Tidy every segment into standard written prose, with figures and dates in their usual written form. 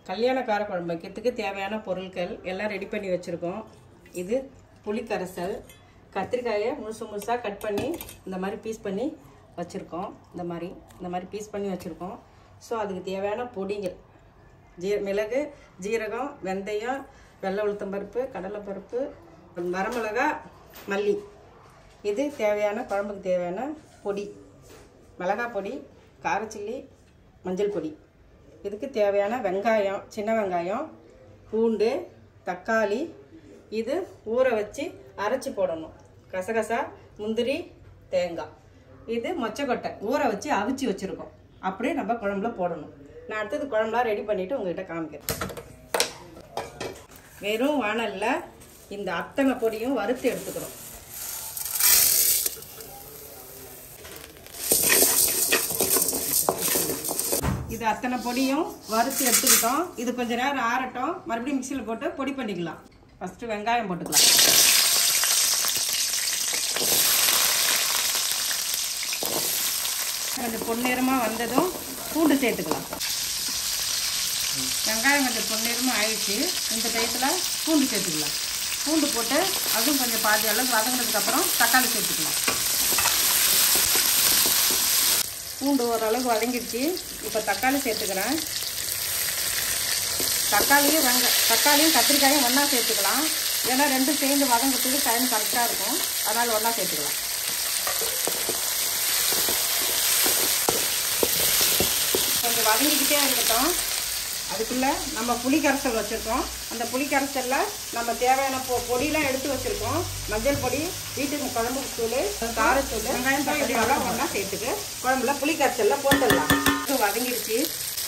கல்யாண காரக்குழம்பு வைக்கிறதுக்கு தேவையான பொருட்கள் எல்லாம் ரெடி பண்ணி வச்சுருக்கோம். இது புளி கரைசல், கத்திரிக்காயை முழுசு முழுசாக கட் பண்ணி இந்த மாதிரி பீஸ் பண்ணி வச்சுருக்கோம். இந்த மாதிரி பீஸ் பண்ணி வச்சுருக்கோம். ஸோ அதுக்கு தேவையான பொடிகள் மிளகு, ஜீரகம், வெந்தயம், வெள்ளை உளுத்தம்பருப்பு, கடலைப்பருப்பு, வரமிளகா, மல்லி. இது தேவையான குழம்புக்கு தேவையான பொடி. மிளகாய் பொடி, காரச்சில்லி, மஞ்சள் பொடி. இதுக்கு தேவையான வெங்காயம், சின்ன வெங்காயம், பூண்டு, தக்காளி. இது ஊற வச்சு அரைச்சி போடணும். கசகசா, முந்திரி, தேங்காய். இது மொச்சக்கொட்டை ஊற வச்சு அவிச்சு வச்சுருக்கோம். அப்படியே நம்ம குழம்புல போடணும். நான் அடுத்தது குழம்புலாம் ரெடி பண்ணிவிட்டு உங்கள்கிட்ட காமிக்கிறேன். வெறும் வாணலில் இந்த அத்தனை பொடியும் வறுத்து எடுத்துக்கிறோம். இது அத்தனை பொடியும் வறுத்து எடுத்துக்கிட்டோம். இது கொஞ்சம் நேரம் ஆறட்டும். மறுபடியும் மிக்சியில் போட்டு பொடி பண்ணிக்கலாம். ஃபஸ்ட்டு வெங்காயம் போட்டுக்கலாம். கொஞ்சம் பொன்னிறமாக வந்ததும் பூண்டு சேர்த்துக்கலாம். வெங்காயம் கொஞ்சம் பொன்னிறமாக ஆயிடுச்சு. இந்த டயத்தில் பூண்டு சேர்த்துக்கலாம். பூண்டு போட்டு அதுவும் கொஞ்சம் பாதி அளவுக்கு வதங்கினதுக்கப்புறம் தக்காளி சேர்த்துக்கலாம். பூண்டு ஓரளவுக்கு வதங்கிடுச்சு. இப்போ தக்காளி சேர்த்துக்கிறேன். தக்காளியும் கத்திரிக்காயும் ஒன்றா சேர்த்துக்கலாம். ஏன்னா ரெண்டும் சேர்ந்து வதங்கிறதுக்கு டைம் கரெக்டாக இருக்கும். அதனால் ஒன்றா சேர்த்துக்கலாம். கொஞ்சம் வதங்கிக்கிட்டே இருக்கட்டும். அதுக்குள்ளே நம்ம புளி கரைசல் வச்சுருக்கோம். அந்த புளி கரைசலில் நம்ம தேவையான பொடியெலாம் எடுத்து வச்சுருக்கோம். மஞ்சள் பொடி, வீட்டுக்கு குழம்பு தூள், காரத்தூள், வெங்காயம், தக்காளி எல்லாம் ஒன்றா சேர்த்துக்கு குழம்புல புளி கரைசலில் போட்டுடலாம். வதங்கிடுச்சு.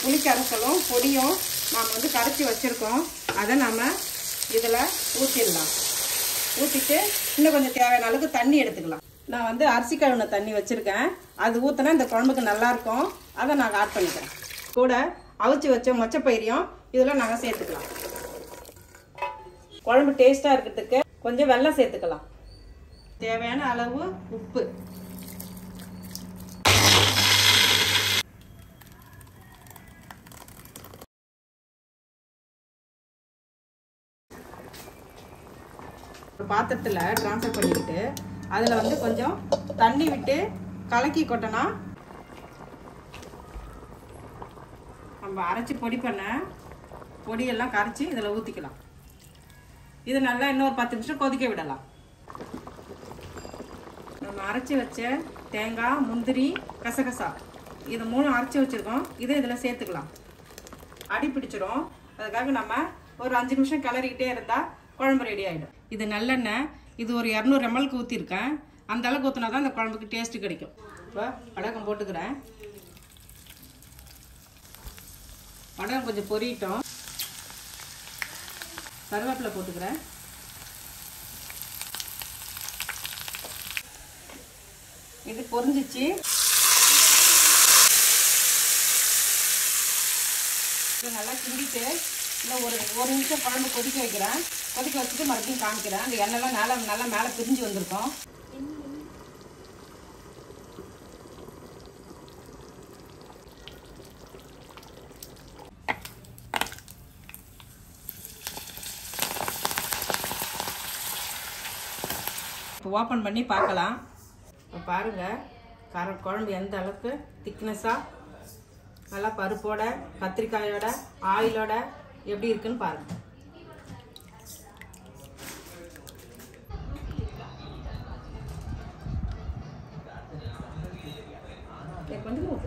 புளி கரைசலும் பொடியும் நாம் கரைச்சி வச்சுருக்கோம். அதை நம்ம இதில் ஊற்றிடலாம். ஊற்றிட்டு இன்னும் கொஞ்சம் தேவையான அளவுக்கு தண்ணி எடுத்துக்கலாம். நான் அரிசி கழுவின தண்ணி வச்சுருக்கேன். அது ஊற்றினா இந்த குழம்புக்கு நல்லாயிருக்கும். அதை நான் ஆட் பண்ணிக்கிறேன். கூட அவிச்சு வச்ச மொச்சப்பயிரையும் இதில் நாங்கள் சேர்த்துக்கலாம். குழம்பு டேஸ்ட்டாக இருக்கிறதுக்கு கொஞ்சம் வெல்லம் சேர்த்துக்கலாம். தேவையான அளவு உப்பு. ஒரு பாத்திரத்தில் ட்ரான்ஸ்ஃபர் பண்ணிக்கிட்டு அதில் கொஞ்சம் தண்ணி விட்டு கலக்கி கொட்டினா நம்ம அரைச்சி பொடி பண்ண பொடியெல்லாம் கரைச்சி இதில் ஊற்றிக்கலாம். இது நல்லா இன்னொரு 10 நிமிஷம் கொதிக்க விடலாம். நம்ம அரைச்சி வச்ச தேங்காய், முந்திரி, கசகசா இது 3 அரைச்சி வச்சுருக்கோம். இதை இதில் சேர்த்துக்கலாம். அடி பிடிச்சிடும். அதுக்காக நம்ம ஒரு 5 நிமிஷம் கிளறிக்கிட்டே இருந்தால் குழம்பு ரெடி ஆகிடும். இது நல்லெண்ணெய். இது ஒரு 200 ml ஊற்றிருக்கேன். அந்த அளவுக்கு ஊற்றினா தான் அந்த குழம்புக்கு டேஸ்ட்டு கிடைக்கும். இப்போ வடகம் போட்டுக்கிறேன். வடகம் கொஞ்சம் பொரியட்டும். கருவேப்பிலை போட்டுக்கிறேன். இது பொரிஞ்சிச்சு. இது நல்லா கிண்டிட்டு இன்னும் ஒரு நிமிஷம் குழம்பு கொதிக்க வைக்கிறேன். கொதிக்க வச்சுட்டு மறுபடியும் காமிக்கிறேன். அந்த எண்ணெய்லாம் நல்லா மேலே பிரிஞ்சு வந்திருக்கும். இப்போ ஓப்பன் பண்ணி பார்க்கலாம். இப்போ பாருங்கள் குழம்பு எந்த அளவுக்கு திக்னஸாக நல்லா பருப்போட, கத்திரிக்காயோட, ஆயிலோட எப்படி இருக்குன்னு பாருங்கள். கொஞ்சம்